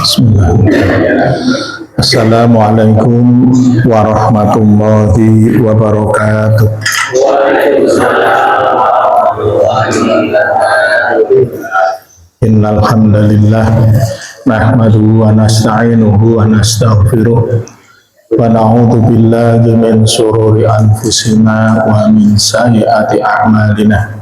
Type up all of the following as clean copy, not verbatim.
Bismillah. Assalamualaikum warahmatullahi wabarakatuh. Innal hamdalillah nahmaduhu wa nasta'inuhu wa nastaghfiruh wa na'udzu billahi min shururi anfusina wa min sayyiati a'malina.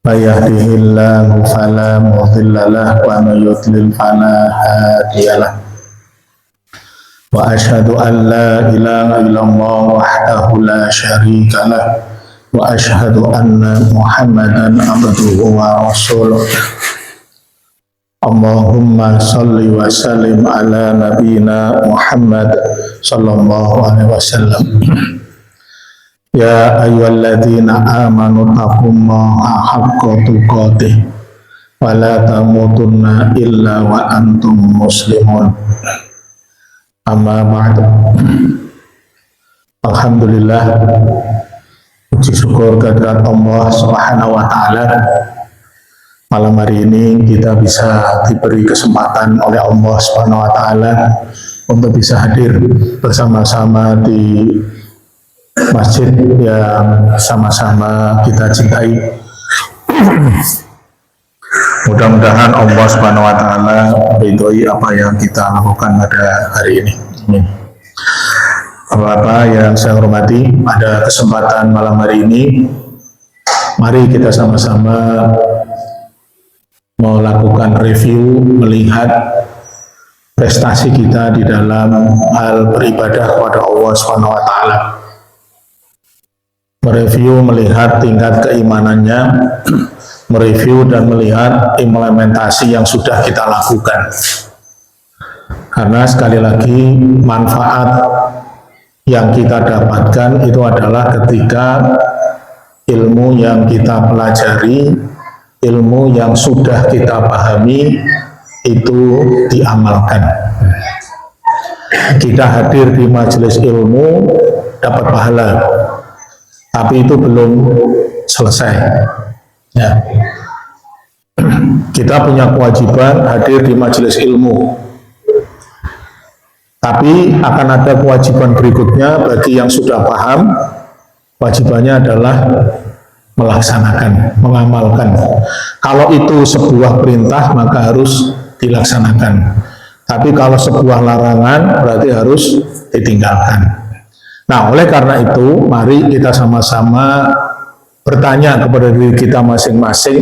May yahdihillahu fala mudilla lahu wa may yudlil fala hadiya lahu. Wa asyhadu an la ilaha illallah wahdahu la syarika lahu wa asyhadu anna Muhammadan abduhu wa rasuluh. Allahumma salli wa sallim ala nabiyyina Muhammad sallallahu alaihi wasallam. Ya ayyuhalladzina amanu taqullaha haqqa tuqatih wa la tamutunna illa wa antum muslimun. Amma ba'du. Alhamdulillah, puji syukur kehadirat Allah Subhanahu wa taala. Malam hari ini kita bisa diberi kesempatan oleh Allah Subhanahu wa taala untuk bisa hadir bersama-sama di masjid yang sama-sama kita cintai. Mudah-mudahan Allah Subhanahu wa taala meridhoi apa yang kita lakukan pada hari ini. Amin. Bapak-bapak yang saya hormati, pada kesempatan malam hari ini mari kita sama-sama melakukan review, melihat prestasi kita di dalam hal beribadah kepada Allah Subhanahu wa taala. Mereview, melihat tingkat keimanannya, mereview dan melihat implementasi yang sudah kita lakukan. Karena sekali lagi manfaat yang kita dapatkan itu adalah ketika ilmu yang kita pelajari, ilmu yang sudah kita pahami itu diamalkan. Kita hadir di majelis ilmu dapat pahala, tapi itu belum selesai. Ya. Kita punya kewajiban hadir di majelis ilmu, tapi akan ada kewajiban berikutnya bagi yang sudah paham. Kewajibannya adalah melaksanakan, mengamalkan. Kalau itu sebuah perintah maka harus dilaksanakan. Tapi kalau sebuah larangan berarti harus ditinggalkan. Nah, oleh karena itu, mari kita sama-sama bertanya kepada diri kita masing-masing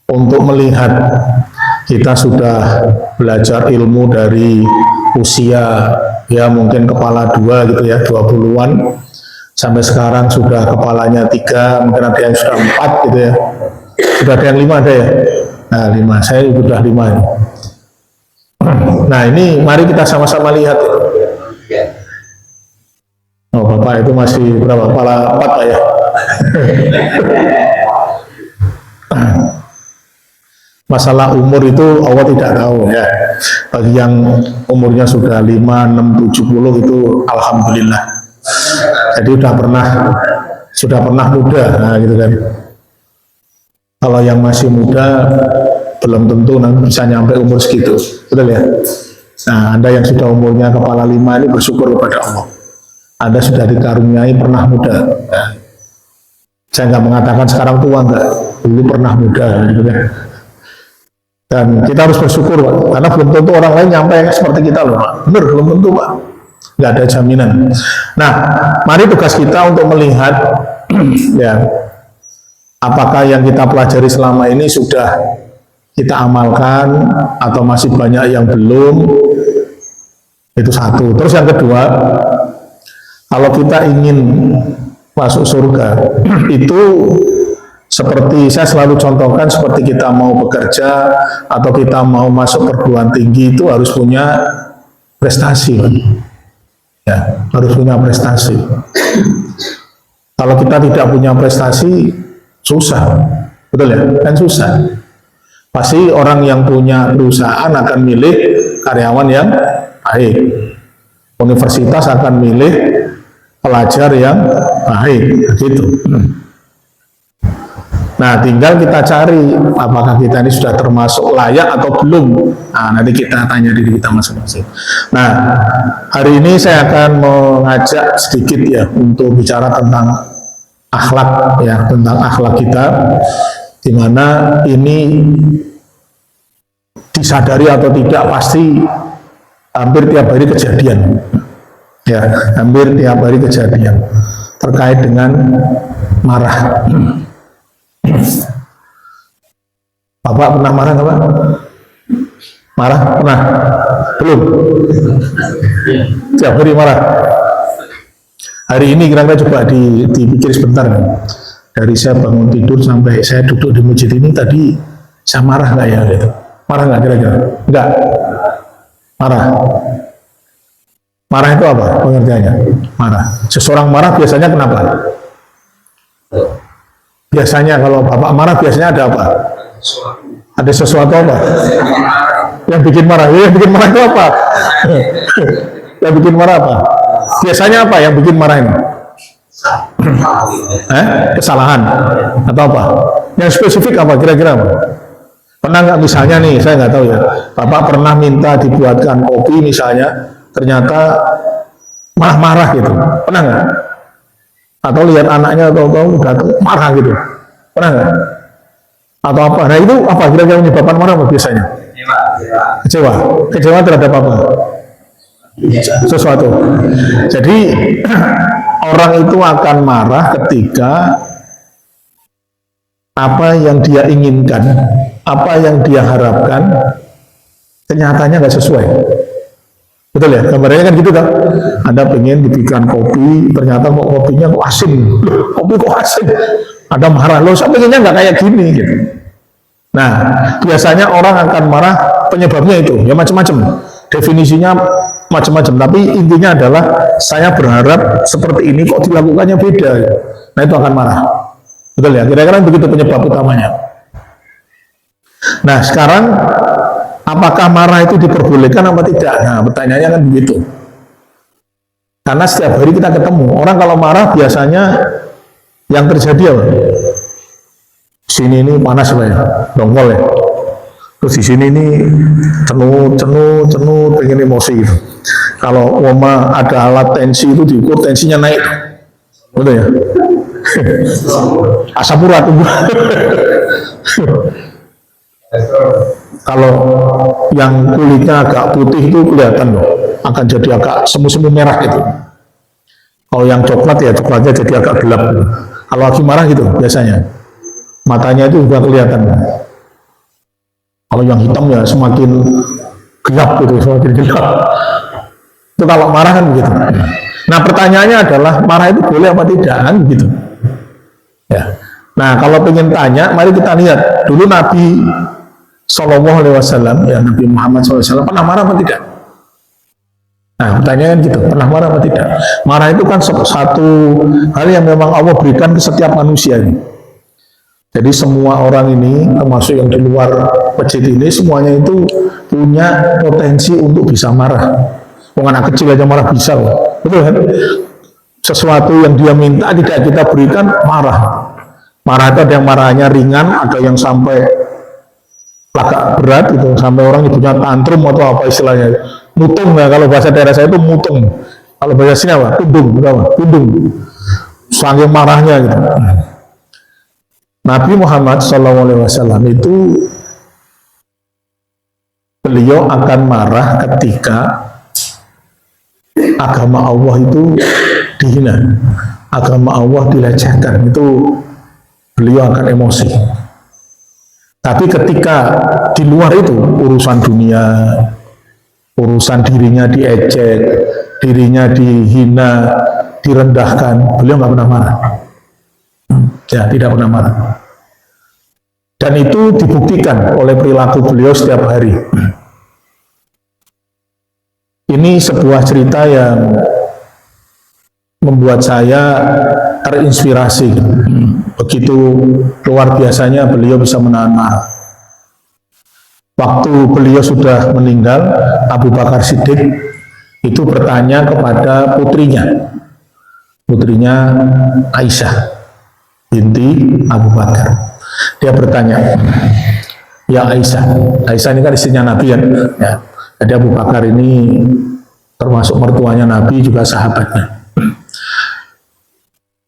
untuk melihat kita sudah belajar ilmu dari usia ya mungkin kepala 2 gitu ya, 20-an, sampai sekarang sudah kepalanya 3, mungkin ada yang sudah 4 gitu ya. Sudah ada yang 5 ada ya? Nah, 5, saya sudah 5 ini. Nah, ini mari kita sama-sama lihat. Oh, Bapak itu masih berapa? Kepala 4 Pak ya? Masalah umur itu Allah tidak tahu ya. Bagi yang umurnya sudah 5, 6, 70 itu alhamdulillah. Jadi sudah pernah muda, nah gitu kan. Kalau yang masih muda belum tentu nanti bisa nyampe umur segitu, betul ya? Nah, Anda yang sudah umurnya kepala 5 ini bersyukur kepada Allah. Anda sudah dikaruniai pernah muda. Nah, saya nggak mengatakan sekarang tua, enggak, dulu pernah muda, gitu kan. Dan kita harus bersyukur, Pak, karena belum tentu orang lain nyampe seperti kita loh, Pak. Benar, belum tentu, Pak. Nggak ada jaminan. Nah, mari tugas kita untuk melihat ya, apakah yang kita pelajari selama ini sudah kita amalkan atau masih banyak yang belum. Itu satu. Terus yang kedua, kalau kita ingin masuk surga itu seperti saya selalu contohkan, seperti kita mau bekerja atau kita mau masuk perguruan tinggi itu harus punya prestasi. Ya, harus punya prestasi. Kalau kita tidak punya prestasi, susah. Betul ya? Kan susah. Pasti orang yang punya perusahaan akan milih karyawan yang baik. Universitas akan milih pelajar yang baik. Gitu. Nah, tinggal kita cari apakah kita ini sudah termasuk layak atau belum. Nah, nanti kita tanya diri kita masing-masing. Nah, hari ini saya akan mengajak sedikit ya untuk bicara tentang akhlak ya, tentang akhlak kita, di mana ini disadari atau tidak pasti hampir tiap hari kejadian. Ya, hampir tiap hari kejadian terkait dengan marah. Bapak pernah marah nggak Pak? Marah? Pernah? Belum? Tiap hari marah? Hari ini kira-kira coba dipikir sebentar kan? Dari saya bangun tidur sampai saya duduk di masjid ini tadi, saya marah nggak ya? Gitu. Marah nggak kira-kira? Enggak? Marah? Marah itu apa pengertiannya? Marah. Seseorang marah biasanya kenapa? Biasanya kalau Bapak marah biasanya ada apa? Ada sesuatu apa? Yang bikin marah? Yang bikin marah itu apa? Yang bikin marah apa? Biasanya apa yang bikin marah ini? Kesalahan atau apa? Yang spesifik apa kira-kira? Pernah nggak misalnya nih, saya nggak tahu ya, Bapak pernah minta dibuatkan kopi misalnya, ternyata marah-marah gitu, pernah nggak? Atau lihat anaknya atau udah marah gitu, pernah nggak? Atau apa? Nah itu apa kira-kira menyebabkan marah apa biasanya? Kecewa. Kecewa terhadap apa? Sesuatu. Jadi orang itu akan marah ketika apa yang dia inginkan, apa yang dia harapkan, kenyataannya nggak sesuai. Betul ya, gambarnya kan gitu kan. Anda pengen dibikin kopi, ternyata kok kopinya kok asin. Kopi kok asin. Ada marah, loh saya pengennya nggak kayak gini gitu. Nah, biasanya orang akan marah penyebabnya itu, ya macam-macam. Definisinya macam-macam, tapi intinya adalah saya berharap seperti ini kok dilakukannya beda. Nah, itu akan marah. Betul ya, kira-kira begitu penyebab utamanya. Nah, sekarang apakah marah itu diperbolehkan apa tidak? Nah, pertanyaannya kan begitu. Karena setiap hari kita ketemu, orang kalau marah biasanya yang terjadi apa? Sini ini panas Pak ya, dongkol ya. Terus di sini ini cenut, pengen emosi gitu. Kalau ada alat tensi itu diukur tensinya naik. Betul ya? Asam urat. Kalau yang kulitnya agak putih itu kelihatan loh, akan jadi agak semu-semu merah gitu. Kalau yang coklat ya coklatnya jadi agak gelap. Kalau lagi marah gitu biasanya, matanya itu juga kelihatan. Kalau yang hitam ya semakin gelap gitu, semakin gelap. Itu kalau marah kan begitu. Nah pertanyaannya adalah marah itu boleh apa tidak kan begitu. Ya. Nah kalau pengen tanya, mari kita lihat dulu Nabi Sallallahu Alaihi Wasallam, ya Nabi Muhammad SAW pernah marah apa tidak? Nah pertanyaan gitu, pernah marah apa tidak? Marah itu kan satu hal yang memang Allah berikan ke setiap manusia ini. Jadi semua orang ini, termasuk yang di luar masjid ini, semuanya itu punya potensi untuk bisa marah. Anak kecil aja marah bisa, betul kan? Sesuatu yang dia minta tidak kita berikan, marah. Marah itu ada yang marahnya ringan, ada yang sampai agak berat itu, sampai orang punya tantrum atau apa istilahnya, mutung ya, kalau bahasa daerah saya itu mutung, kalau bahasa sini apa? Tundung, saking marahnya gitu. Nabi Muhammad SAW itu beliau akan marah ketika agama Allah itu dihina, agama Allah dilecehkan, itu beliau akan emosi. Tapi ketika di luar itu urusan dunia, urusan dirinya diejek, dirinya dihina, direndahkan, beliau nggak pernah marah. Ya, tidak pernah marah. Dan itu dibuktikan oleh perilaku beliau setiap hari. Ini sebuah cerita yang membuat saya terinspirasi. Begitu luar biasanya beliau bisa menahan marah. Waktu beliau sudah meninggal, Abu Bakar Siddiq itu bertanya kepada putrinya Aisyah binti Abu Bakar. Dia bertanya, ya Aisyah. Aisyah ini kan istrinya Nabi ya. Jadi Abu Bakar ini termasuk mertuanya Nabi, juga sahabatnya.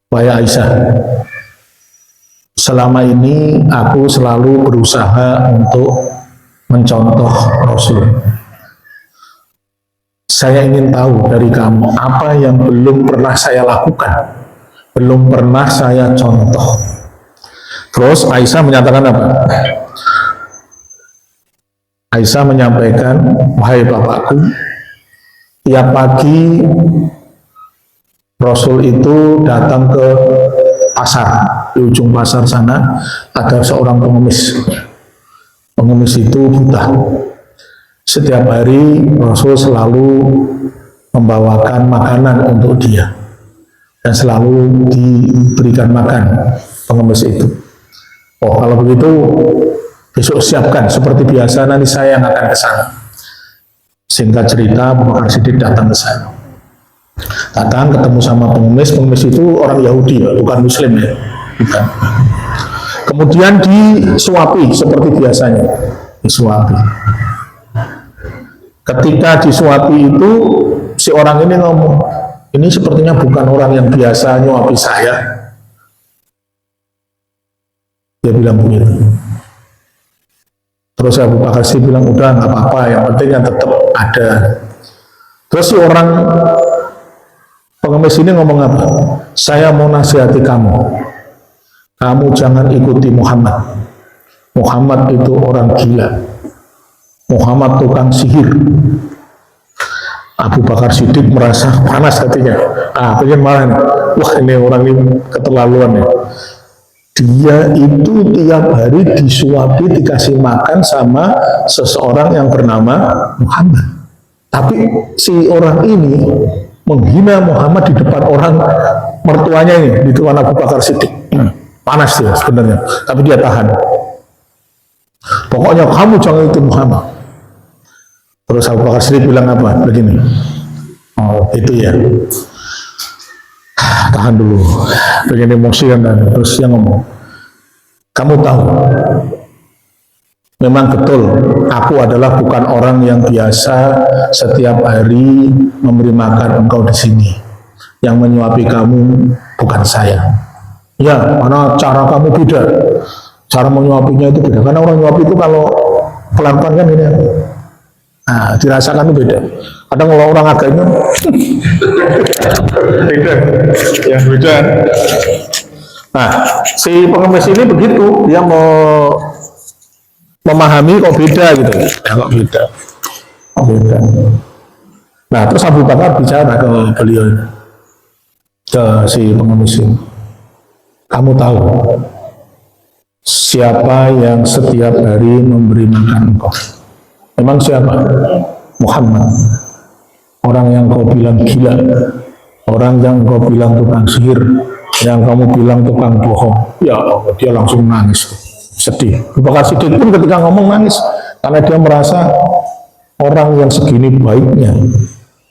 Wahai Aisyah, selama ini aku selalu berusaha untuk mencontoh Rasul. Saya ingin tahu dari kamu apa yang belum pernah saya lakukan, belum pernah saya contoh. Terus Aisyah menyatakan apa? Aisyah menyampaikan, wahai bapakku, tiap pagi Rasul itu datang ke pasar, di ujung pasar sana ada seorang pengemis. Pengemis itu buta. Setiap hari Rasul selalu membawakan makanan untuk dia dan selalu diberikan makan pengemis itu. Oh, kalau begitu besok siapkan seperti biasa, nanti saya yang akan ke sana. Singkat cerita, Abu Bakar Siddiq datang ke sana. Datang ketemu sama pengemis. Pengemis itu orang Yahudi, bukan Muslim ya, bukan. Kemudian disuapi seperti biasanya, disuapi. Ketika disuapi itu, si orang ini ngomong, ini sepertinya bukan orang yang biasa nyuapi saya. Dia bilang begitu. Terus Abu Bakar Siddiq bilang, udah nggak apa-apa, yang penting yang tetap ada. Terus si orang pengemis ini ngomong apa? Saya mau nasihati kamu. Kamu jangan ikuti Muhammad. Muhammad itu orang gila. Muhammad tukang sihir. Abu Bakar Siddiq merasa panas hatinya. Pengen marah nih. Wah, ini orang ini keterlaluan ya. Dia itu tiap hari disuapi, dikasih makan sama seseorang yang bernama Muhammad. Tapi si orang ini menghina Muhammad di depan orang mertuanya ini, di depan Abu Bakar Siddiq. Panas dia sebenarnya, tapi dia tahan. Pokoknya kamu jangan ikut Muhammad. Terus Abu Bakar Siddiq bilang apa? Begini, oh itu ya, tahan dulu, begini emosi kan. Terus dia ngomong, kamu tahu, memang betul, aku adalah bukan orang yang biasa setiap hari memberi makan engkau di sini. Yang menyuapi kamu bukan saya. Ya, karena cara kamu beda. Cara menyuapinya itu beda. Karena orang nyuapi itu kalau pelan-pelan kan ini. Nah, dirasakan itu beda. Kadang kalau orang agaknya beda. Ya, beda. Nah, si pengemis ini begitu, dia mau memahami kok beda gitu. Ya, kok beda. Oh, beda. Nah, terus Abu Bakar bicara ke beliau, ke si pengemis ini. Kamu tahu siapa yang setiap hari memberi makan engkau? Memang siapa? Muhammad. Orang yang kau bilang gila, orang yang kau bilang tukang sihir, yang kamu bilang tukang bohong. Ya Allah, dia langsung nangis, sedih. Abu Bakar Siddiq pun ketika ngomong nangis, karena dia merasa orang yang segini baiknya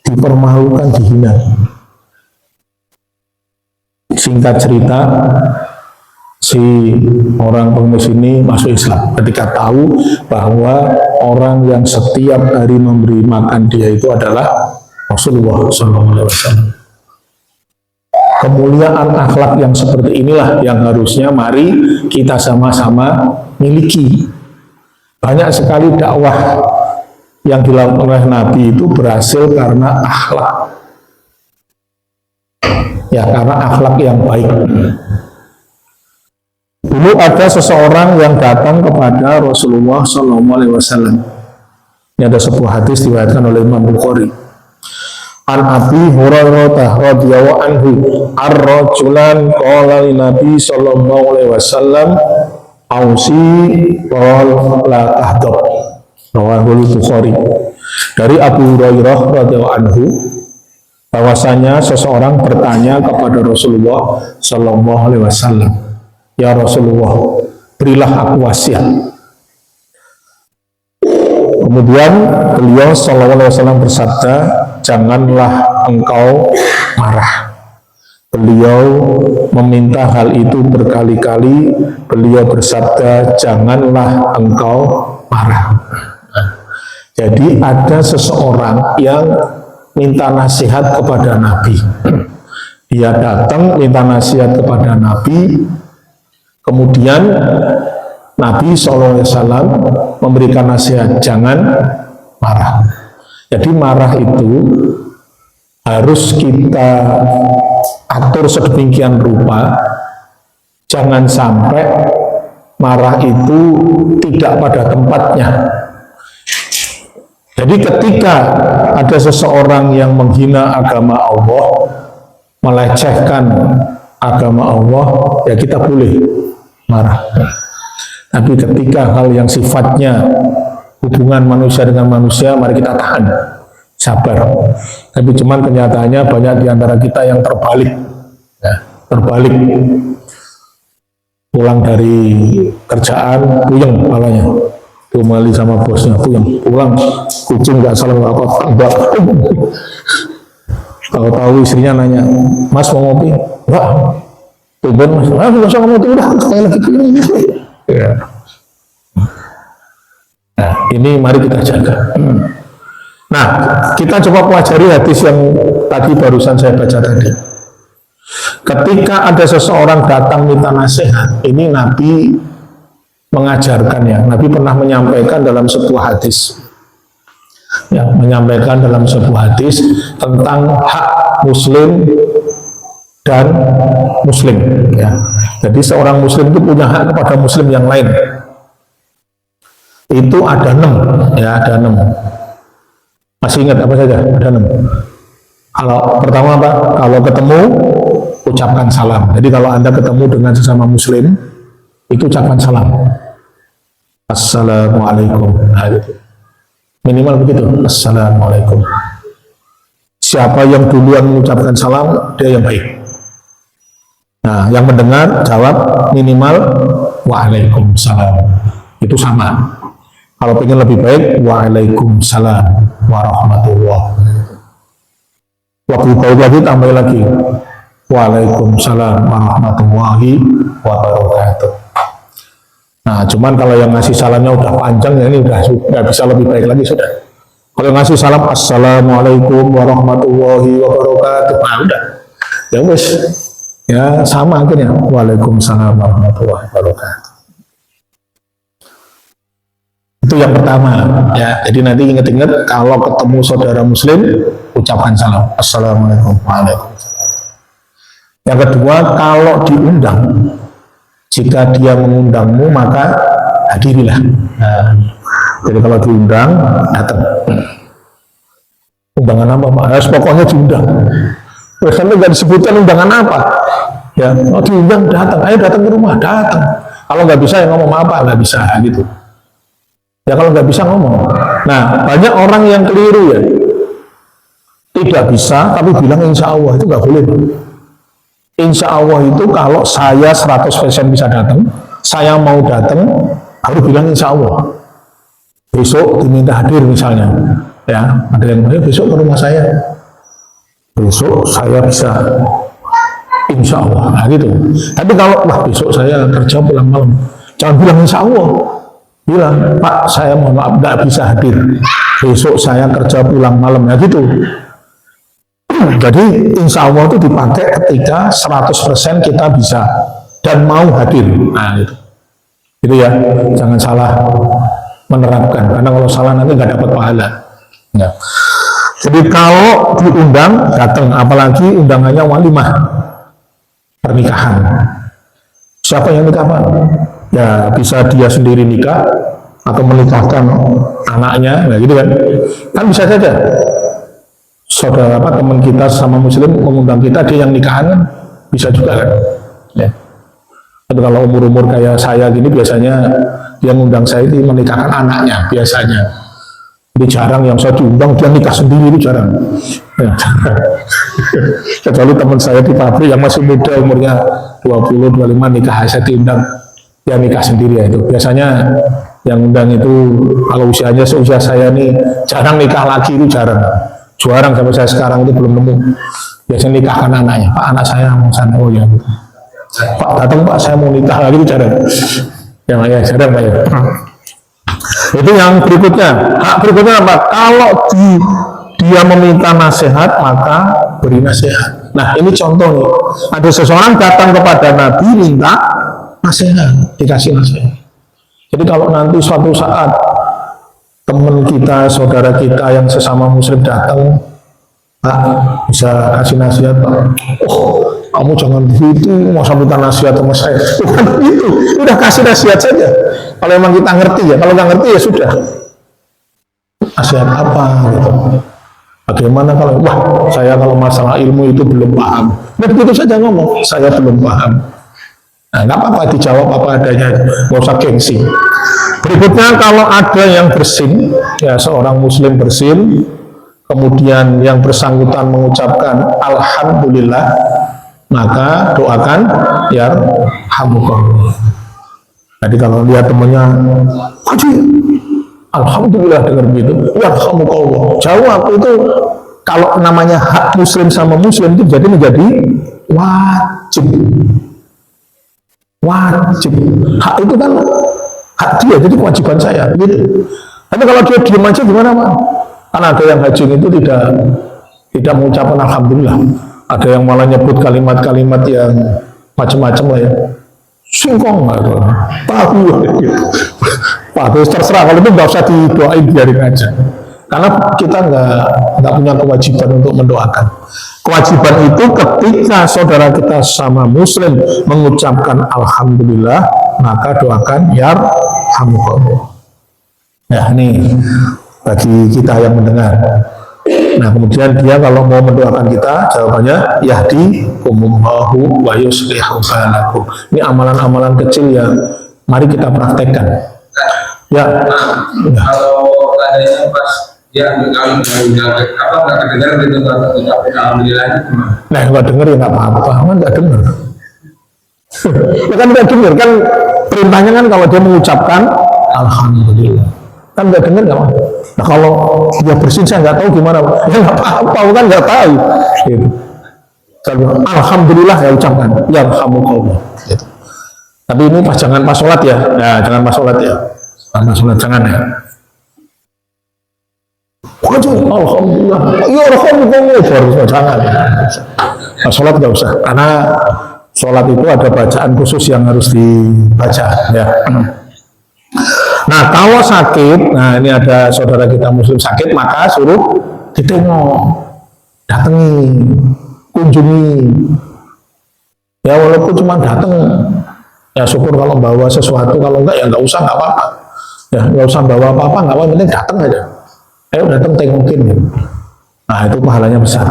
dipermalukan, dihina. Singkat cerita, si orang pengemis ini masuk Islam ketika tahu bahwa orang yang setiap hari memberi makan dia itu adalah Rasulullah SAW. Kemuliaan akhlak yang seperti inilah yang harusnya mari kita sama-sama miliki. Banyak sekali dakwah yang dilakukan oleh Nabi itu berhasil karena akhlak. Ya, karena akhlak yang baik. Dulu ada seseorang yang datang kepada Rasulullah SAW. Ini ada sebuah hadis diriwayatkan oleh Imam Bukhari. An Abi Hurairah radhiyallahu anhu, ar-rajulan qala li Nabi sallallahu alaihi wasallam, ausi qala la tahdab. Rawahul Bukhari. Dari Abu Hurairah radhiyallahu anhu, bahwasanya seseorang bertanya kepada Rasulullah sallallahu alaihi wasallam, ya Rasulullah, berilah aku wasiat. Kemudian beliau sallallahu alaihi wasallam bersabda, janganlah engkau marah, Beliau meminta hal itu berkali-kali. Beliau bersabda, janganlah engkau marah. Jadi ada seseorang yang minta nasihat kepada Nabi. Dia datang minta nasihat kepada Nabi, kemudian Nabi SAW memberikan nasihat, jangan marah. Jadi marah itu harus kita atur sedemikian rupa, jangan sampai marah itu tidak pada tempatnya. Jadi ketika ada seseorang yang menghina agama Allah, melecehkan agama Allah, ya kita boleh marah. Tapi ketika hal yang sifatnya hubungan manusia dengan manusia, mari kita tahan, sabar. Tapi cuman kenyataannya banyak di antara kita yang terbalik, ya, terbalik. Pulang dari kerjaan, puyeng kepalanya. Kembali sama bosnya, pulang kucing nggak salah nggak apa-apa, enggak. Kalau tahu istrinya nanya, Mas mau ngopi? Enggak. Tuban Mas, nggak usah ngopi, udah sekali lagi ya. Nah, ini mari kita jaga. Nah, kita coba pelajari hadis yang tadi barusan saya baca tadi. Ketika ada seseorang datang minta nasihat, ini Nabi mengajarkannya. Nabi pernah menyampaikan dalam sebuah hadis, ya, menyampaikan dalam sebuah hadis tentang hak muslim dan muslim. Ya. Jadi seorang muslim itu punya hak kepada muslim yang lain. Itu ada 6, ya, ada 6. Masih ingat apa saja? Ada 6. Kalau pertama apa? Kalau ketemu ucapkan salam. Jadi kalau Anda ketemu dengan sesama muslim, itu ucapkan salam. Assalamualaikum. Nah, gitu. Minimal begitu. Assalamualaikum. Siapa yang duluan mengucapkan salam, dia yang baik. Nah, yang mendengar jawab minimal waalaikumsalam. Itu sama. Kalau pengen lebih baik, waalaikumsalam warahmatullahi. Waktu tahu lagi tambah lagi. Waalaikumsalam warahmatullahi wabarakatuh. Nah, cuman kalau yang ngasih salamnya udah panjang, ya ini udah nggak bisa lebih baik lagi sudah. Kalau ngasih salam assalamualaikum warahmatullahi wabarakatuh, nah udah, ya wes, ya sama akhirnya. Waalaikumsalam warahmatullahi wabarakatuh. Itu yang pertama, ya. Jadi nanti ingat-ingat kalau ketemu saudara muslim ucapkan salam assalamualaikum waalaikumsalam. Yang kedua, kalau diundang, jika dia mengundangmu maka hadirilah. Nah, jadi kalau diundang datang. Undangan apa Pak? Ya, pokoknya diundang. Karena nggak disebutkan undangan apa. Ya, oh, diundang datang. Ayo datang ke rumah, datang. Kalau nggak bisa ya ngomong apa, nggak bisa gitu. Ya kalau nggak bisa ngomong. Nah, banyak orang yang keliru ya. Tidak bisa, tapi bilang insya Allah, itu nggak boleh. Insya Allah itu kalau saya 100% bisa datang, saya mau datang, baru bilang insya Allah. Besok diminta hadir misalnya, ya ada yang besok ke rumah saya. Besok saya bisa, insya Allah, nah gitu. Tapi kalau wah besok saya kerja pulang malam, jangan bilang insya Allah. Bilang, Pak saya mohon maaf nggak bisa hadir. Besok saya kerja pulang malam, ya gitu. Jadi insya Allah itu dipakai ketika 100% kita bisa dan mau hadir. Nah itu ya, jangan salah menerapkan, karena kalau salah nanti nggak dapat pahala. Ya. Jadi kalau diundang datang, apalagi undangannya walimah pernikahan. Siapa yang nikah Pak? Ya bisa dia sendiri nikah atau menikahkan anaknya, nah gitu kan? Kan bisa saja. Saudara teman kita sama muslim mengundang kita, dia yang nikahan kan bisa juga kan ya. Tapi kalau umur-umur kayak saya gini biasanya dia ngundang saya itu menikahkan anaknya biasanya. Jadi jarang yang saya diundang dia nikah sendiri, itu jarang ya. Kecuali teman saya di pabrik yang masih muda umurnya 20-25 nikah, saya diundang dia nikah sendiri ya. Itu biasanya yang undang itu kalau usianya seusia saya nih jarang nikah lagi, itu jarang. Jarang sampai saya sekarang itu belum nemu. Biasanya nikahkan anaknya, Pak anak saya mau sana, oh ya. Pak datang Pak saya mau nikah lagi, itu jarang. Ya jarang Pak ya. Itu yang berikutnya. Hak berikutnya apa? Kalau dia meminta nasihat, maka beri nasihat. Nah ini contoh nih, ada seseorang datang kepada Nabi minta nasihat, dikasih nasihat. Jadi kalau nanti suatu saat teman kita, saudara kita yang sesama muslim datang, Pak bisa kasih nasihat Pak. Oh kamu jangan begitu, masa minta nasihat sama saya. Bukan begitu, udah kasih nasihat saja. Kalau memang kita ngerti ya, kalau nggak ngerti ya sudah. Nasihat apa gitu. Bagaimana kalau, wah saya kalau masalah ilmu itu belum paham. Nah begitu saja ngomong, saya belum paham. Nah nggak apa-apa, dijawab apa adanya, nggak usah gengsi. Berikutnya kalau ada yang bersin, ya seorang muslim bersin, kemudian yang bersangkutan mengucapkan alhamdulillah, maka doakan yarhamukallah. Jadi kalau lihat temannya, Haji, alhamdulillah dengar begitu, yarhamukallah. Jawab itu, kalau namanya hak muslim sama muslim itu jadi menjadi wajib. Wajib. Hak itu kan hak dia, jadi kewajiban saya. Gitu. Tapi kalau dia diam aja gimana Pak? Karena ada yang haji itu tidak mengucapkan alhamdulillah. Ada yang malah nyebut kalimat-kalimat yang macam-macam lah ya. Singkong atau tahu gitu. Wah, terserah, kalau itu nggak usah didoain, biarin aja. Karena kita nggak punya kewajiban untuk mendoakan. Kewajiban itu ketika saudara kita sama muslim mengucapkan alhamdulillah, maka doakan yarhamukallah. Ya ini bagi kita yang mendengar. Nah kemudian dia kalau mau mendoakan kita, jawabannya yahdikumullahu wa yuslihu balakum. Ini amalan-amalan kecil yang mari kita praktekkan. Ya. Kalau adanya pas dia kalau nggak kedengar gitu ucapin alhamdulillah itu. Nah nggak dengar ya nggak apa-apa, nggak dengar. Ya kan nggak dengar kan, perintahnya kan kalau dia mengucapkan alhamdulillah, kan nggak dengar nggak apa. Nah kalau dia bersin saya nggak tahu gimana, ya nggak apa-apa kan nggak tahu. Gitu. Kalau alhamdulillah ya ucapkan yarhamukallah. Gitu. Tapi ini jangan pas sholat ya, jangan pas sholat ya. Pas sholat jangan ya. Alhamdulillah, ya alhamdulillah, baru jangan. Pas sholat nggak usah, karena sholat itu ada bacaan khusus yang harus dibaca. Ya. Nah kalau sakit, nah ini ada saudara kita muslim sakit, maka suruh ditengok, datangi, kunjungi. Ya walaupun cuma datang, ya syukur kalau bawa sesuatu, kalau enggak ya nggak usah, nggak apa-apa. Ya nggak usah bawa apa-apa, nggak apa-apa, penting datang aja. Ayo datang tengokin. Ya. Nah itu pahalanya besar.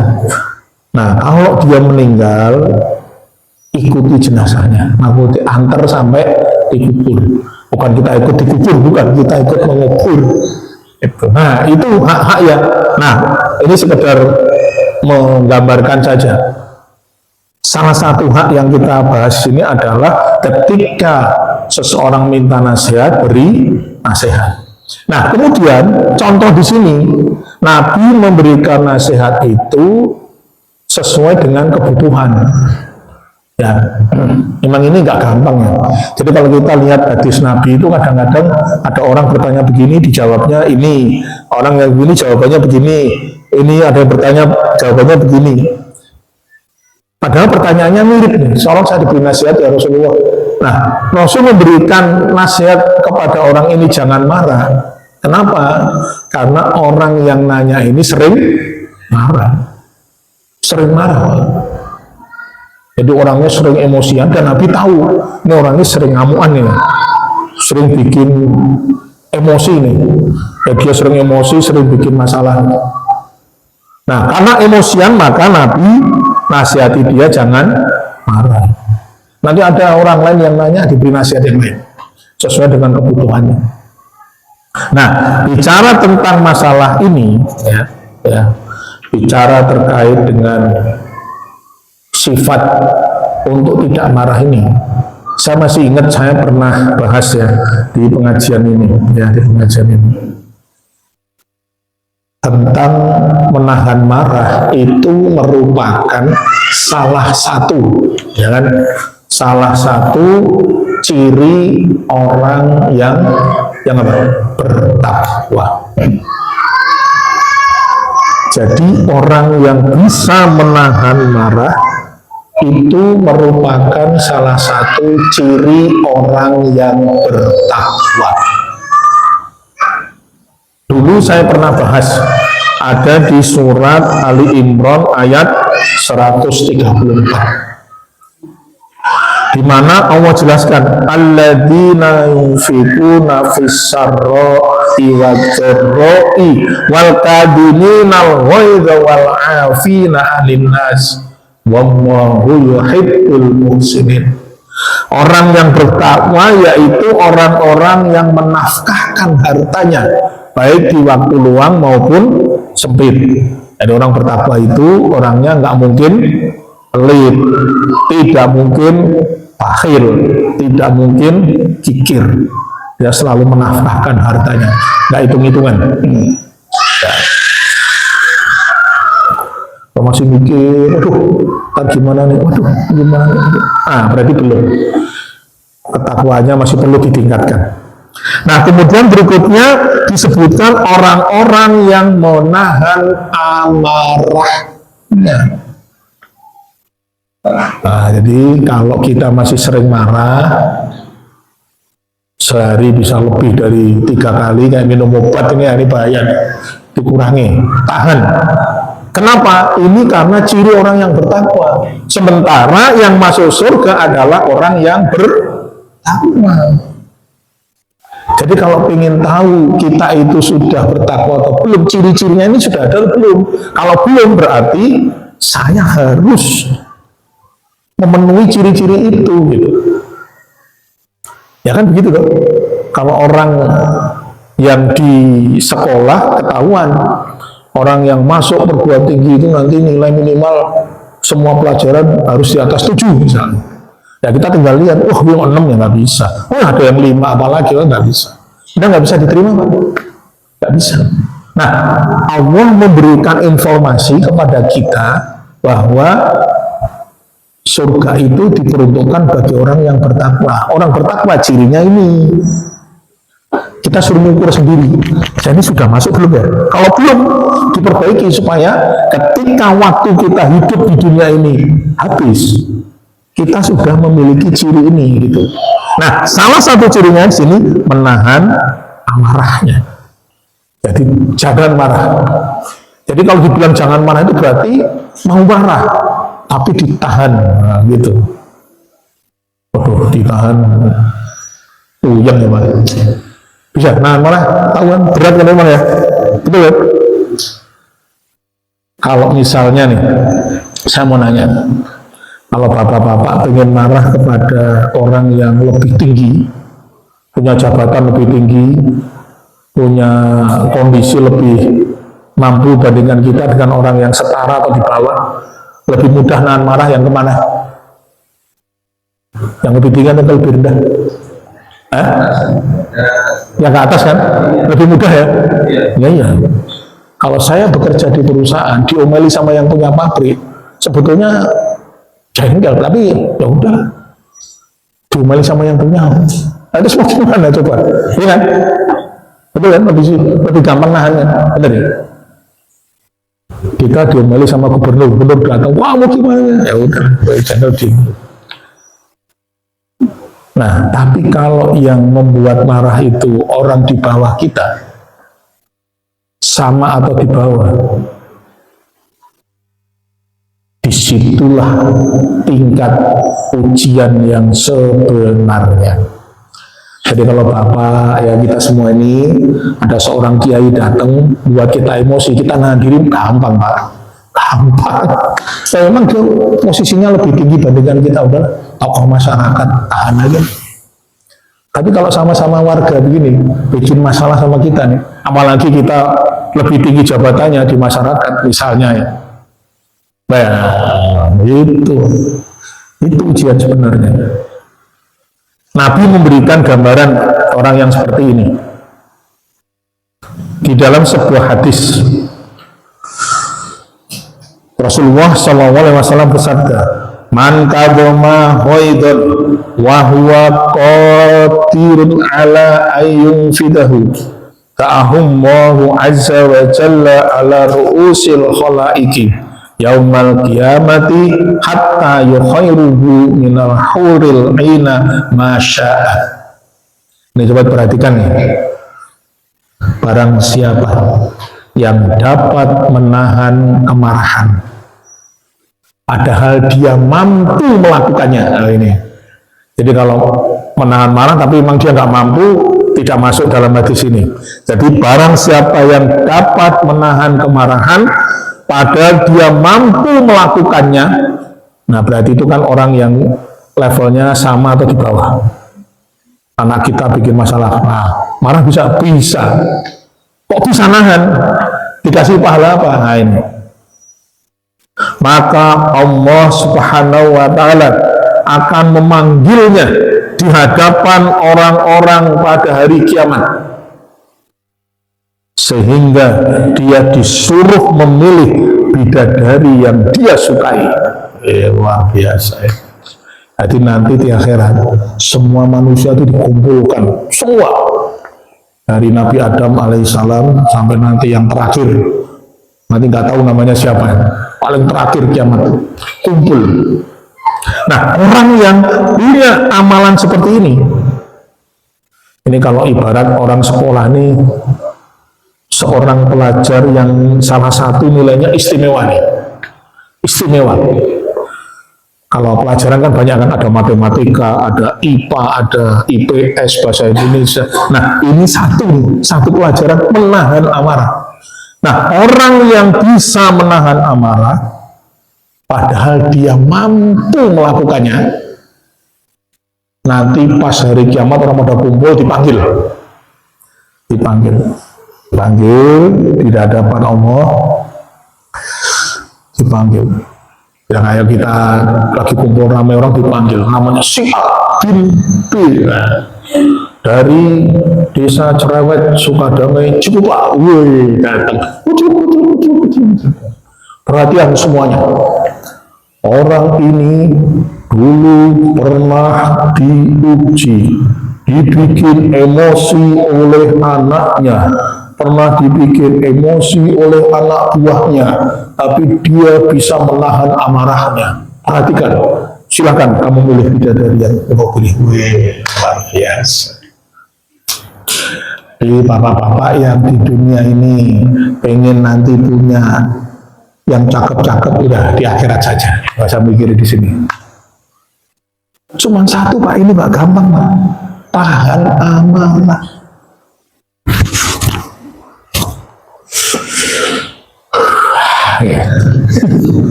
Nah kalau dia meninggal, ikuti jenazahnya, ikuti antar sampai dikubur. Bukan kita ikut dikubur, bukan kita ikut mengubur. Itu. Nah itu hak-hak ya. Nah ini sekedar menggambarkan saja. Salah satu hak yang kita bahas ini adalah ketika seseorang minta nasihat, beri nasihat. Nah, kemudian contoh di sini, Nabi memberikan nasihat itu sesuai dengan kebutuhan. Ya, memang ini nggak gampang ya. Jadi kalau kita lihat hadis Nabi itu kadang-kadang ada orang bertanya begini, dijawabnya ini. Orang yang begini jawabannya begini. Ini ada yang bertanya, jawabannya begini. Padahal pertanyaannya mirip nih. Seolah saya diberi nasihat ya Rasulullah. Nah, Rasul memberikan nasihat kepada orang ini jangan marah. Kenapa? Karena orang yang nanya ini sering marah. Sering marah. Jadi orangnya sering emosian dan Nabi tahu ini orangnya sering ngamuan nih. Sering bikin emosi nih. Jadi dia sering emosi, sering bikin masalah. Nah, karena emosian maka Nabi nasihati dia jangan marah. Nanti ada orang lain yang nanya diberi nasihat yang lain sesuai dengan kebutuhannya. Nah, bicara tentang masalah ini, bicara terkait dengan sifat untuk tidak marah ini, saya masih ingat saya pernah bahas ya di pengajian ini, tentang menahan marah itu merupakan salah satu, ya kan? Salah satu ciri orang yang apa? Bertakwa. Jadi orang yang bisa menahan marah itu merupakan salah satu ciri orang yang bertakwa. Dulu saya pernah bahas, ada di surat Ali Imran ayat 134. Di mana Allah jelaskan alladzina yunfiquna fis sarra'i wadh-dharra'i wal kadhiminal ghaidha wal 'afina 'anil nas wallahu yuhibbul muhsinin. Orang yang bertakwa yaitu orang-orang yang menafkahkan hartanya baik di waktu luang maupun sempit. Jadi orang bertakwa itu orangnya nggak mungkin pelit, tidak mungkin bakhil, tidak mungkin kikir. Dia selalu menafkahkan hartanya, nggak hitung-hitungan. Ya. Kalau masih mikir, aduh, gimana nih, waduh, gimana nih, berarti belum. Ketakwaannya masih perlu ditingkatkan. Nah, kemudian berikutnya disebutkan orang-orang yang menahan amarahnya. Nah, jadi kalau kita masih sering marah, sehari bisa lebih dari 3 kali kayak minum obat ini bahaya, dikurangi, tahan. Kenapa? Ini karena ciri orang yang bertakwa. Sementara yang masuk surga adalah orang yang bertakwa. Jadi kalau ingin tahu kita itu sudah bertakwa atau belum, ciri-cirinya ini sudah ada atau belum? Kalau belum berarti saya harus memenuhi ciri-ciri itu, gitu. Ya kan begitu dong. Kalau orang yang di sekolah ketahuan, orang yang masuk perguruan tinggi itu nanti nilai minimal semua pelajaran harus di atas 7 misalnya. Ya kita tinggal lihat, yang 6 ya nggak bisa. Ada yang 5 apalagi, nggak bisa. Udah nggak bisa diterima, Pak. Nggak bisa. Nah, Allah memberikan informasi kepada kita bahwa surga itu diperuntukkan bagi orang yang bertakwa. Orang bertakwa cirinya ini. Kita suruh mengukur sendiri. Jadi sudah masuk belum ya? Kalau belum, diperbaiki supaya ketika waktu kita hidup di dunia ini habis, kita sudah memiliki ciri ini, gitu. Nah, salah satu cirinya di sini menahan amarahnya. Jadi jangan marah. Jadi kalau dibilang jangan marah itu berarti mau marah, tapi ditahan, nah, gitu. Ditahan, puyeng ya Pak. Bisa nahan marah, tahuan berat kan memang ya, betul ya? Kalau misalnya nih, saya mau nanya, kalau bapak-bapak ingin marah kepada orang yang lebih tinggi, punya jabatan lebih tinggi, punya kondisi lebih mampu bandingkan kita dengan orang yang setara atau di bawah, lebih mudah nahan marah yang kemana? Yang lebih tinggi atau lebih rendah? Yang ke atas kan? Lebih mudah ya? Iya. Kalau saya bekerja di perusahaan, diomeli sama yang punya pabrik, sebetulnya jengkel, tapi ya udah, diomeli sama yang punya. Nah, itu semua gimana coba? Iya kan? Betul kan? Lebih gampang nahannya. Betul ya? Kita diomeli sama gubernur datang, wah mau gimana? Ya udah, channel di. Nah, tapi kalau yang membuat marah itu orang di bawah kita, sama atau di bawah, disitulah tingkat ujian yang sebenarnya. Jadi kalau Bapak, ya kita semua ini, ada seorang kiai datang, buat kita emosi, kita nahan diri, gampang Pak. Gampang. Saya memang posisinya lebih tinggi bandingkan kita, udah tokoh masyarakat, tahan aja. Tapi kalau sama-sama warga begini, bikin masalah sama kita nih, apalagi kita lebih tinggi jabatannya di masyarakat misalnya ya. Nah, itu ujian sebenarnya. Nabi memberikan gambaran orang yang seperti ini di dalam sebuah hadis. Rasulullah SAW bersabda, man kadoma hoidon wa huwa qadirun ala ayyun fidahu ta'ahummahu azza wa jalla ala ru'usil khalaiki yaumal qiyamati hatta yukhairuhu minal huril aina masya'a. Ini coba perhatikan ya. Barang siapa yang dapat menahan kemarahan padahal dia mampu melakukannya. Nah, ini. Jadi kalau menahan marah tapi memang dia nggak mampu, tidak masuk dalam hadis ini. Jadi barang siapa yang dapat menahan kemarahan padahal dia mampu melakukannya, nah berarti itu kan orang yang levelnya sama atau di bawah. Anak kita bikin masalah, nah, marah bisa. Kok bisa nahan? Dikasih pahala apa? Nah ini. Maka Allah Subhanahu wa Ta'ala akan memanggilnya di hadapan orang-orang pada hari kiamat, sehingga dia disuruh memilih bidadari yang dia sukai. Luar biasa ya. Jadi nanti di akhirat semua manusia itu dikumpulkan, semua dari Nabi Adam alaihissalam sampai nanti yang terakhir, nanti nggak tahu namanya siapa, paling terakhir kiamat kumpul. Nah, orang yang punya amalan seperti ini kalau ibarat orang sekolah nih, seorang pelajar yang salah satu nilainya istimewa nih, istimewa. Kalau pelajaran kan banyak kan, ada matematika, ada IPA, ada IPS, bahasa Indonesia. Nah, ini satu pelajaran menahan amarah. Nah, orang yang bisa menahan amarah, padahal dia mampu melakukannya, nanti pas hari kiamat orang pada kumpul dipanggil di hadapan Allah, dipanggil. Ya kayak kita lagi kumpul ramai orang dipanggil, namanya si A bin B dari desa Cerewet Sukadamai Cikupa, woi datang. Perhatian semuanya, orang ini dulu pernah diuji, dibikin emosi oleh anaknya, pernah dibikin emosi oleh anak buahnya, tapi dia bisa menahan amarahnya. Perhatikan, silakan kamu milih bidadari yang mau pilih. Luar biasa. Jadi bapak-bapak yang di dunia ini pengen nanti punya yang cakep-cakep, udah di akhirat saja, nggak usah mikir di sini. Cuman satu Pak, ini Pak, gampang Pak, tahan amarah.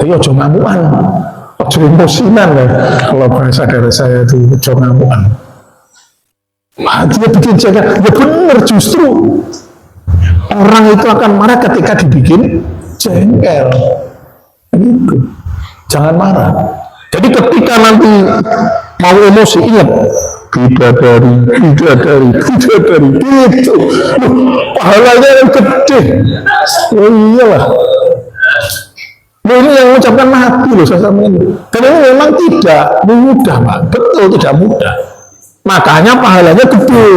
Tapi ojo ngamuan, ojo emosinan ya. Kalau bahasa dari saya itu ojo ngamuan. Wah, dia bikin jaga, ya benar, justru orang itu akan marah ketika dibikin jengkel. Gitu. Jangan marah. Jadi ketika nanti mau emosi, ingat bidadari gitu. Pahalanya yang gede. Oh iyalah. Nah, ini yang mengucapkan Nabi loh, saya sampaikan. Dan ini memang tidak mudah Pak, betul tidak mudah. Makanya pahalanya gede.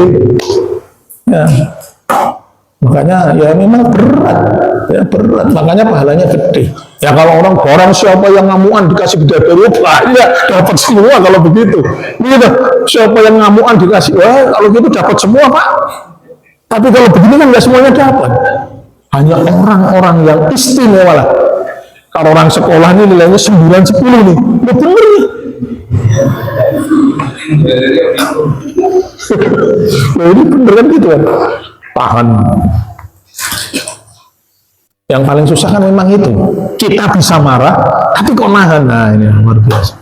Ya. Makanya ya memang berat, ya berat. Makanya pahalanya gede. Ya kalau orang siapa yang ngamuan dikasih bidadari banyak, dapat semua kalau begitu. Gitu. Siapa yang ngamuan dikasih, wah kalau gitu dapat semua Pak. Tapi kalau begini kan nggak semuanya dapat. Hanya orang-orang yang istimewa lah. Kalau orang sekolah ini nilainya 9-10 nih, betul nih. Nah ini bener kan gitu kan. Tahan. Yang paling susah kan memang itu. Kita bisa marah, tapi kok nahan. Nah ini luar biasa.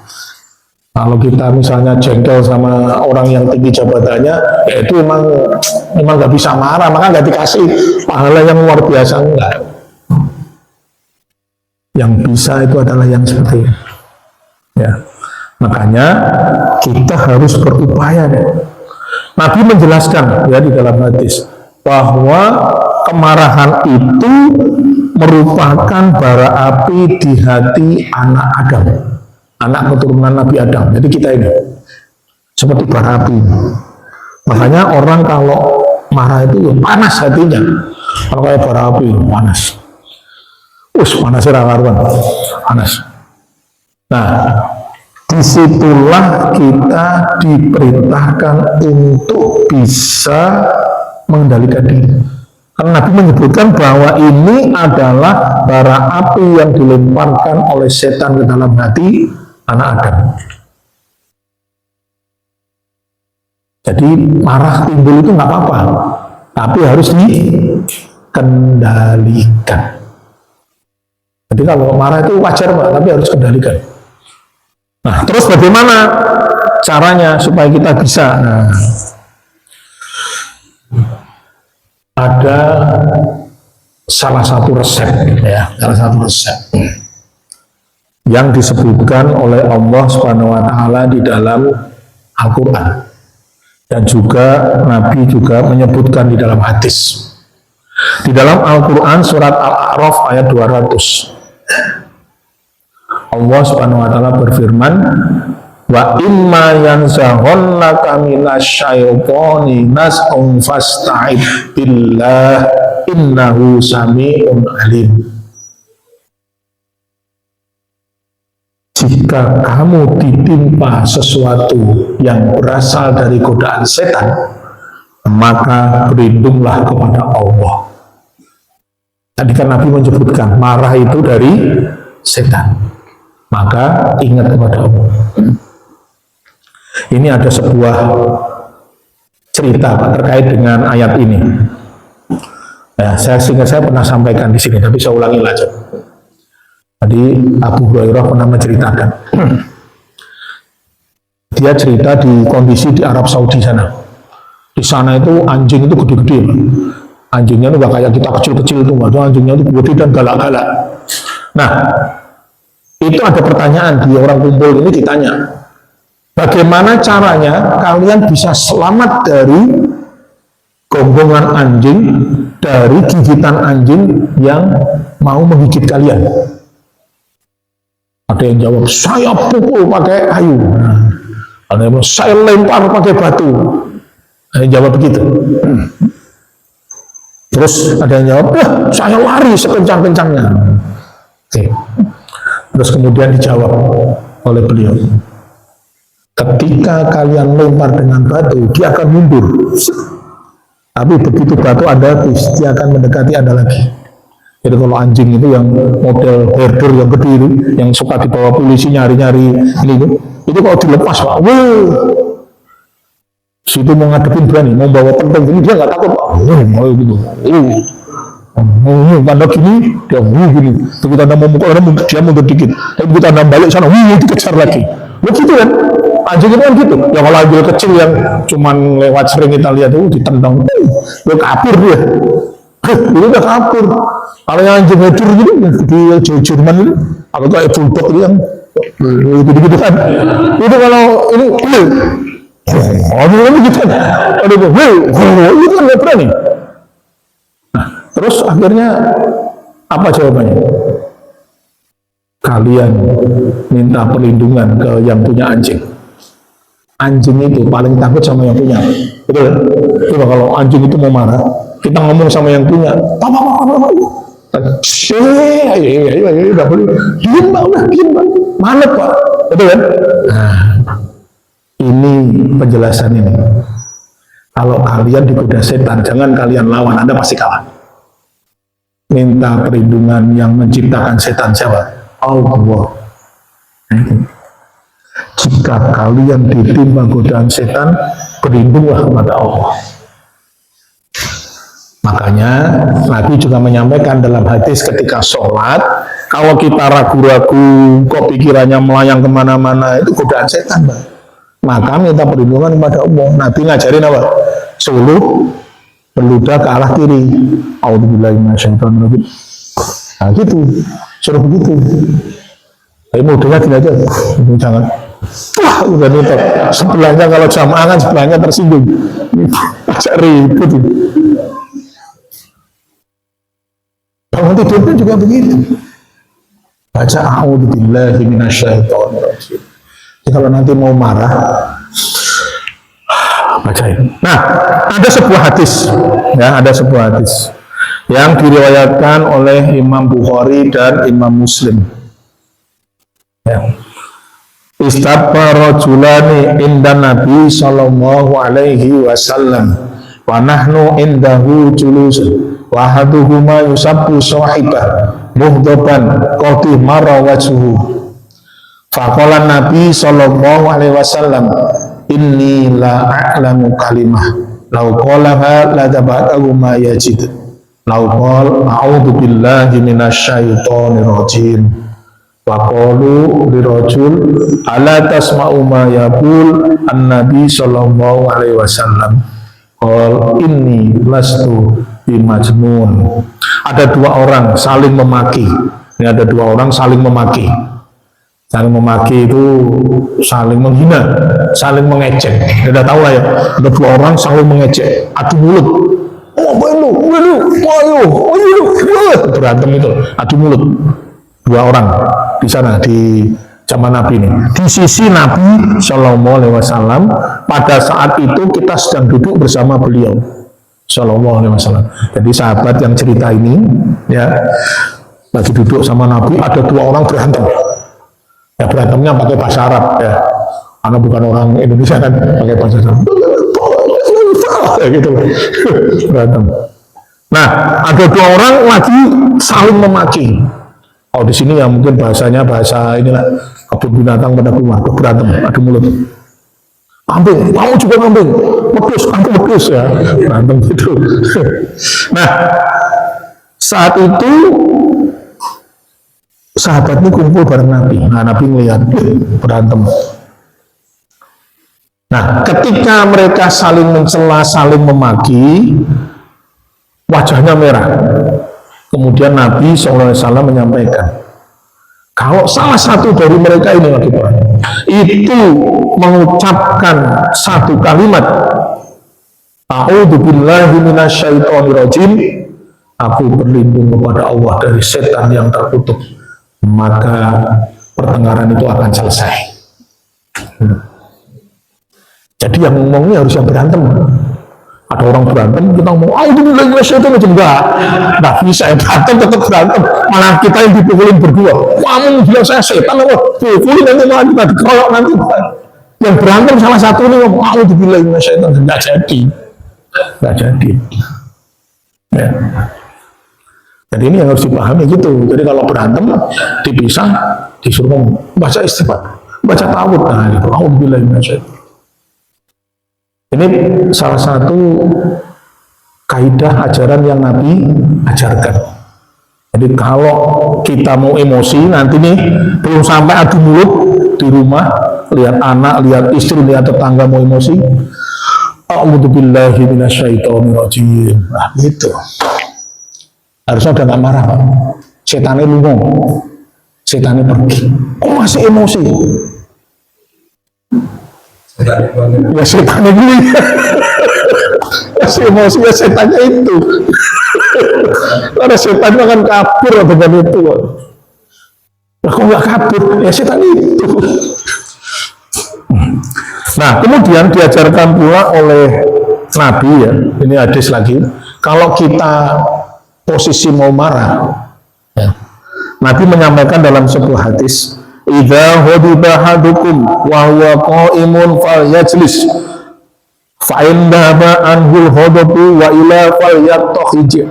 Kalau kita misalnya jengkel sama orang yang tinggi jabatannya, ya itu memang nggak bisa marah, maka nggak dikasih pahala yang luar biasa, enggak. Yang bisa itu adalah yang seperti ini. Ya. Makanya kita harus berupaya. Nabi menjelaskan ya di dalam hadis bahwa kemarahan itu merupakan bara api di hati anak Adam, anak keturunan Nabi Adam. Jadi kita ini seperti bara api. Makanya orang kalau marah itu panas hatinya. Kalau kayak bara api panas. Panasnya karuan, panas. Nah, disitulah kita diperintahkan untuk bisa mengendalikan diri. Karena Nabi menyebutkan bahwa ini adalah bara api yang dilemparkan oleh setan ke dalam hati anak Adam. Jadi marah timbul itu nggak apa-apa, tapi harus dikendalikan. Jadi kalau marah itu wajar Pak, tapi harus kendalikan. Nah, terus bagaimana caranya supaya kita bisa? Nah, ada salah satu resep yang disebutkan oleh Allah Subhanahu wa taala di dalam Al-Qur'an. Dan juga Nabi juga menyebutkan di dalam hadis. Di dalam Al-Qur'an surat Al-A'raf ayat 200. Allah Subhanahu wa taala berfirman, wa imma yanzaghannaka minasyaitoni nas'un fasta'id billah innahu sami'un alim. Jika kamu ditimpa sesuatu yang berasal dari godaan setan, maka berlindunglah kepada Allah. Tadi kan Nabi menyebutkan marah itu dari setan, maka ingat kepada Allah. Ini ada sebuah cerita Pak terkait dengan ayat ini. Ya, saya pernah sampaikan di sini, tapi saya ulangi lagi. Tadi Abu Hurairah pernah menceritakan. Dia cerita di kondisi di Arab Saudi sana. Di sana itu anjing itu gede-gede, Pak. Anjingnya itu gak kayak kita kecil-kecil itu, anjingnya itu gede dan galak-galak. Nah, itu ada pertanyaan di orang kumpul ini ditanya, bagaimana caranya kalian bisa selamat dari gonggongan anjing, dari gigitan anjing yang mau menggigit kalian? Ada yang jawab, saya pukul pakai kayu. Ada yang bilang, saya lempar pakai batu. Ada yang jawab begitu. Terus ada yang jawab, saya lari sekencang-kencangnya. Oke. Terus kemudian dijawab oleh beliau, ketika kalian lempar dengan batu, dia akan mundur. Tapi begitu batu Anda habis, dia akan mendekati Anda lagi. Jadi kalau anjing itu yang model herder yang gede itu, yang suka dibawa polisi nyari-nyari itu kalau dilepas Pak, situ mau ngadepin berani, mau bawa penteng ini dia nggak takut Pak, mau gitu, tanda gini, dia gini, begitu Anda mau mukul orang dia mundur dikit, tapi begitu Anda balik sana, dikejar lagi, begitu kan? Anjing itu kan gitu. Ya kalau anjing kecil yang cuman lewat sering kita lihat itu ditendang, dia kabur dia. Itu udah kabur. Kalau yang anjing hancur gitu, di Jerman itu, atau kayak bulldog itu yang gitu-gitu kan. Itu kalau ini, gitu kan. Itu kan nggak berani. Nah, terus akhirnya apa jawabannya? Kalian minta perlindungan ke yang punya anjing. Anjing itu paling takut sama yang punya. Betul? Coba kalau anjing itu mau marah, kita ngomong sama yang punya, ayo, udah boleh, diem Pak, malet Pak, betul kan? Nah, ini penjelasan ini. Kalau kalian digoda setan, jangan kalian lawan, Anda pasti kalah. Minta perlindungan yang menciptakan setan siapa? Allah. Jika kalian ditimpa godaan setan, berlindunglah kepada Allah. Makanya Nabi juga menyampaikan dalam hadis ketika sholat, kalau kita ragu-ragu, kok pikirannya melayang kemana-mana, itu godaan setan, Pak. Maka minta perlindungan kepada Allah. Nabi ngajarin apa? Suluh berludah ke arah kiri. A'udzubillahi minasyaitonirrajim. Nah gitu, suruh begitu. Tapi mudahnya gini aja, jangan. Wah, udah nutup. Sebelahnya kalau jamaah kan sebelahnya tersinggung. Agak ribut. Bangun tidur pun juga begitu. Baca a'udzubillahi minasyaitonirrajim. Jadi kalau nanti mau marah, bacain. Nah, ada sebuah hadis, ya, ada sebuah hadis yang diriwayatkan oleh Imam Bukhari dan Imam Muslim. Ya. Istaghfar rajulani inda Nabi sallallahu alaihi wasallam wa nahnu indahu julusun wa haduhuma yusabbu sahibah muhdaban qati marra wajhuhu faqala Nabi sallallahu alaihi wasallam inni la a'lamu kalimah law qalaha la tabatahu ma yajid law qala a'udzu billahi minasyaitonir rajim wa qalu lirajul ala tasma'u ma yaqul an-nabi sallallahu alaihi wasallam qala inni lastu bimajnun. Ada dua orang saling memaki. Ini ada dua orang saling memaki. Saling memaki itu saling menghina, saling mengejek. Kita tahu lah ya, ada dua orang saling mengejek, adu mulut. Oh, ayo, berantem itu, adu mulut. Dua orang di sana di zaman Nabi ini. Di sisi Nabi Shallallahu Alaihi Wasallam pada saat itu kita sedang duduk bersama beliau Shallallahu Alaihi Wasallam. Jadi sahabat yang cerita ini ya lagi duduk sama Nabi, ada dua orang berantem. Ya berantemnya pakai bahasa Arab ya. Karena bukan orang Indonesia kan pakai bahasa Arab. Ya gitu berantem. Nah ada dua orang lagi saling memaki. Oh di sini ya mungkin bahasanya bahasa inilah kebun binatang pada keluar berantem adu mulut. Kambing, kamu juga kambing, wedhus, aku wedhus ya, berantem gitu. Nah saat itu sahabat ini kumpul bareng Nabi. Nah Nabi melihat berantem. Nah ketika mereka saling mencela, saling memaki, wajahnya merah. Kemudian Nabi SAW menyampaikan, kalau salah satu dari mereka ini lagi itu mengucapkan satu kalimat, a'udzubillahi minasyaitonirrajim, aku berlindung kepada Allah dari setan yang terkutuk, maka pertengkaran itu akan selesai. Jadi yang ngomongnya harus yang berantem. Ada orang berantem, kita ngomong, a'udzubillahi minasyaitonirrajim, enggak bisa yang berantem tetap berantem, malah kita yang dipukulin berdua. Kamu bilang saya setan, pukulin nanti malah kita dikeroyok nanti. Yang berantem salah satu ini ngomong, a'udzubillahi minasyaitonirrajim, enggak jadi. Enggak jadi. Ya. Jadi ini yang harus dipahami gitu. Jadi kalau berantem dipisah, disuruh baca istighfar, baca ta'awudz, nah gitu. A'udzubillahi minasyaitonirrajim. Ini salah satu kaidah ajaran yang Nabi ajarkan. Jadi kalau kita mau emosi nanti nih belum sampai adu mulut di rumah, lihat anak, lihat istri, lihat tetangga mau emosi, a'udzubillahi minasyaitonirrajim. Nah gitu. Harusnya udah gak marah Pak. Setannya lungo, setannya pergi. Kok masih emosi? Ya setannya gini. Masih emosi ya setannya itu. Karena setannya kan kabur dengan itu. Nah kok gak kabur? Ya setan itu. Nah kemudian diajarkan pula oleh Nabi ya, ini hadis lagi, kalau kita posisi mau marah ya, Nabi menyampaikan dalam sebuah hadis, idza ghadiba ahadukum wa huwa qa'imun falyajlis fa inna anhul ghadabu wa ila falyattakhij.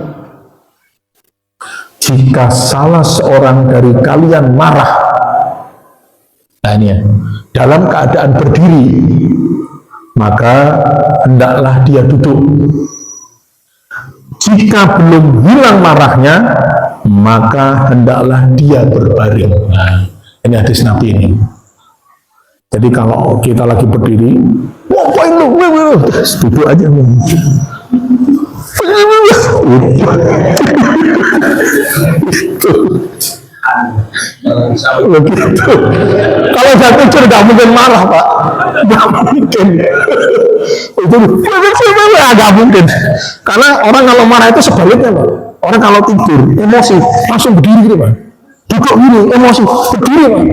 Jika salah seorang dari kalian marah, nah ini ya, dalam keadaan berdiri, maka hendaklah dia duduk. Jika belum hilang marahnya, maka hendaklah dia berbaring. Nah, ini hadis Nabi ini. Jadi kalau kita lagi berdiri, ngapain lu? Duduk aja. Begitu. Kalau jatuh tidur nggak mungkin marah Pak, nggak mungkin. Itu nggak mungkin. Karena orang kalau marah itu sebaliknya Pak. Orang kalau tidur emosi langsung berdiri gitu Pak. Duduk gini emosi berdiri Pak.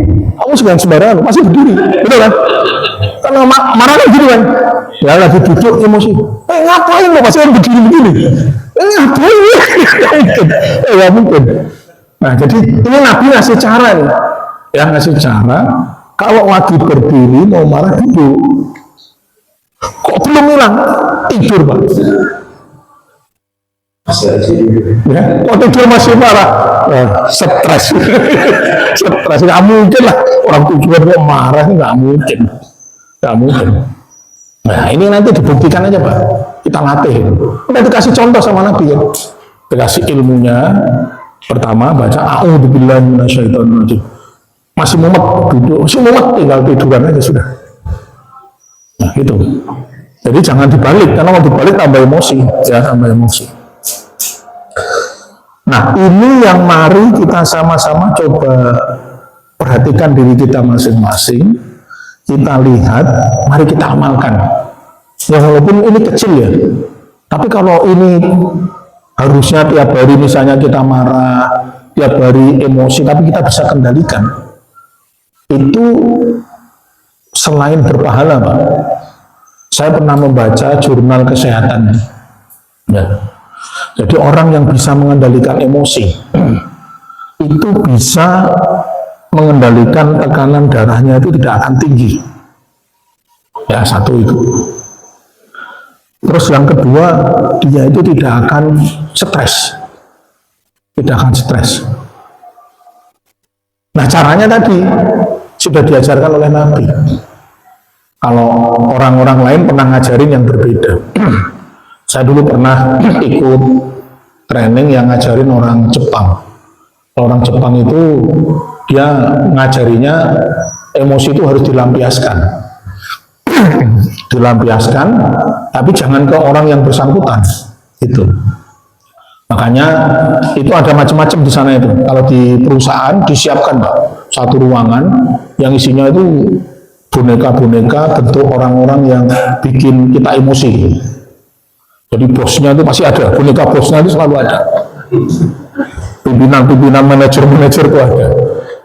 Kamu segan sembarangan masih berdiri, betul kan? Kalau marah kan gitu kan? Ya lagi duduk emosi. Ngapain lo masih orang berdiri begini? Ngapain? Ya mungkin. Nah jadi ini Nabi ngasih cara nih, yang ngasih cara kalau lagi berdiri mau marah duduk. Kok belum hilang? Tidur Pak. Ya, kok tidur masih marah? Stres. Stres nggak mungkin lah orang tujuan kok marah, nggak mungkin. Nah ini nanti dibuktikan aja Pak. Kita latih. Kita dikasih contoh sama Nabi ya. Dikasih ilmunya. Pertama baca a'udzubillahi minasyaitonirrajim. Masih mumet duduk, masih mumet tinggal tiduran aja sudah. Nah itu. Jadi jangan dibalik, karena mau dibalik tambah emosi, ya tambah emosi. Nah ini yang mari kita sama-sama coba perhatikan diri kita masing-masing, kita lihat, mari kita amalkan. Ya walaupun ini kecil ya, tapi kalau ini harusnya tiap hari misalnya kita marah, tiap hari emosi, tapi kita bisa kendalikan. Itu selain berpahala Pak. Saya pernah membaca jurnal kesehatan. Ya. Jadi orang yang bisa mengendalikan emosi itu bisa mengendalikan tekanan darahnya itu tidak akan tinggi. Ya satu itu. Terus yang kedua dia itu tidak akan stres. Tidak akan stres. Nah caranya tadi sudah diajarkan oleh Nabi. Kalau orang-orang lain pernah ngajarin yang berbeda. Saya dulu pernah ikut training yang ngajarin orang Jepang. Orang Jepang itu dia ngajarinya emosi itu harus dilampiaskan. Dilampiaskan, tapi jangan ke orang yang bersangkutan. Itu. Makanya itu ada macam-macam di sana itu. Kalau di perusahaan disiapkan Pak, satu ruangan yang isinya itu boneka-boneka bentuk orang-orang yang bikin kita emosi. Jadi bosnya itu masih ada, boneka bosnya itu selalu ada. Pimpinan-pimpinan manajer-manajer itu ada.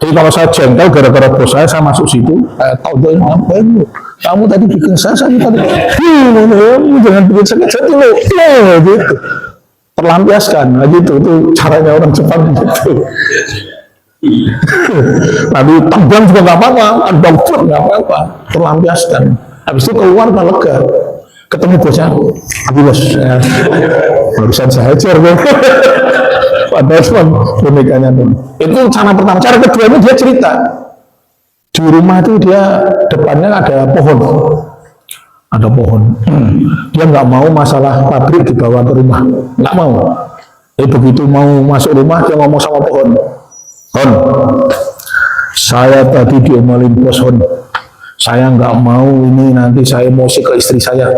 Jadi kalau saya jengkel gara-gara bos saya masuk situ, saya tahu dia ngapain lu. Kamu tadi bikin saya tadi, jangan bikin saya jadi lo, gitu. Terlampiaskan, nah gitu, itu caranya orang Jepang gitu. Lalu tegang juga nggak apa-apa, dokter nggak apa-apa, terlampiaskan. Habis itu keluar nggak lega, ketemu bosnya, tapi bos, barusan saya hajar, padahal cuma bonekanya tuh. Itu cara pertama. Cara kedua itu dia cerita di rumah itu dia depannya ada pohon, dia nggak mau masalah pabrik dibawa ke rumah, nggak mau. Jadi begitu mau masuk rumah dia ngomong sama pohon. Hon, saya tadi diomelin bos Hon. Saya nggak mau ini nanti saya emosi ke istri saya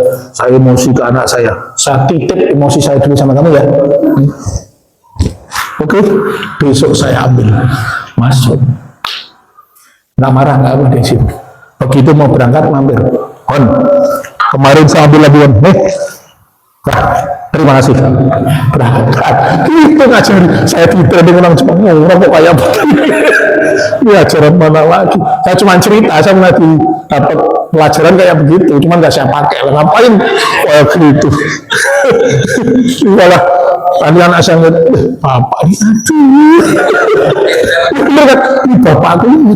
emosi ke anak saya. Saya titip emosi saya dulu sama kamu ya. Oke, besok saya ambil masuk. Nggak marah nggak apa di situ. Begitu mau berangkat mampir. Hon, kemarin saya ambil lagi Hon. Terima kasih. Berangkat. Itu ngajari. Saya tidak dengan orang Jepang. Orang kok kayak begini. Ini ajaran mana lagi? Saya cuma cerita. Saya lagi dapat pelajaran kayak begitu. Cuma nggak saya pakai. Ngapain? Kayak gitu. Malah tadi anak saya ngeliat, bapak ini aduh. Ini bapakku ini.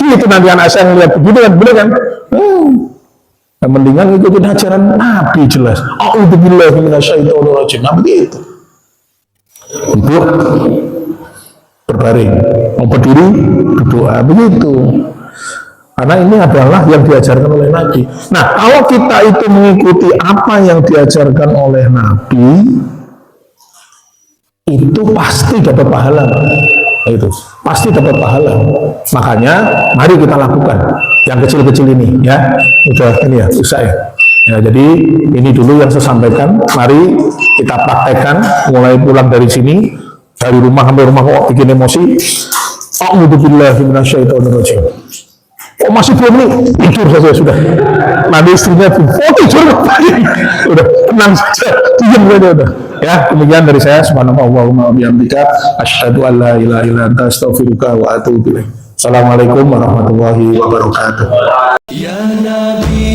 Gitu nanti anak saya ngeliat begitu kan. Bener kan? Yang mendingan ikutin ajaran Nabi jelas. A'udzubillahi minasyaitonirrajim. Nah begitu. Untuk berbaring, mau berdiri, berdoa, begitu. Karena ini adalah yang diajarkan oleh Nabi. Nah, kalau kita itu mengikuti apa yang diajarkan oleh Nabi, itu pasti dapat pahala. Itu pasti dapat pahala. Makanya mari kita lakukan yang kecil-kecil ini ya. Udah ini ya, susah ya. Ya, jadi ini dulu yang saya sampaikan. Mari kita praktekkan mulai pulang dari sini, dari rumah sampai rumah kok bikin emosi. A'udzubillahi minasyaitonirrajim. Oh masih belum nih, tidur saja sudah. Nanti istrinya pun, oh tidur, udah tenang saja, diam saja udah. Ya, demikian dari saya. Subhanallahumma wa bihamdika asyhadu an la ilaha illa anta astaghfiruka wa atubu ilaik. Assalamualaikum warahmatullahi wabarakatuh. Ya Nabi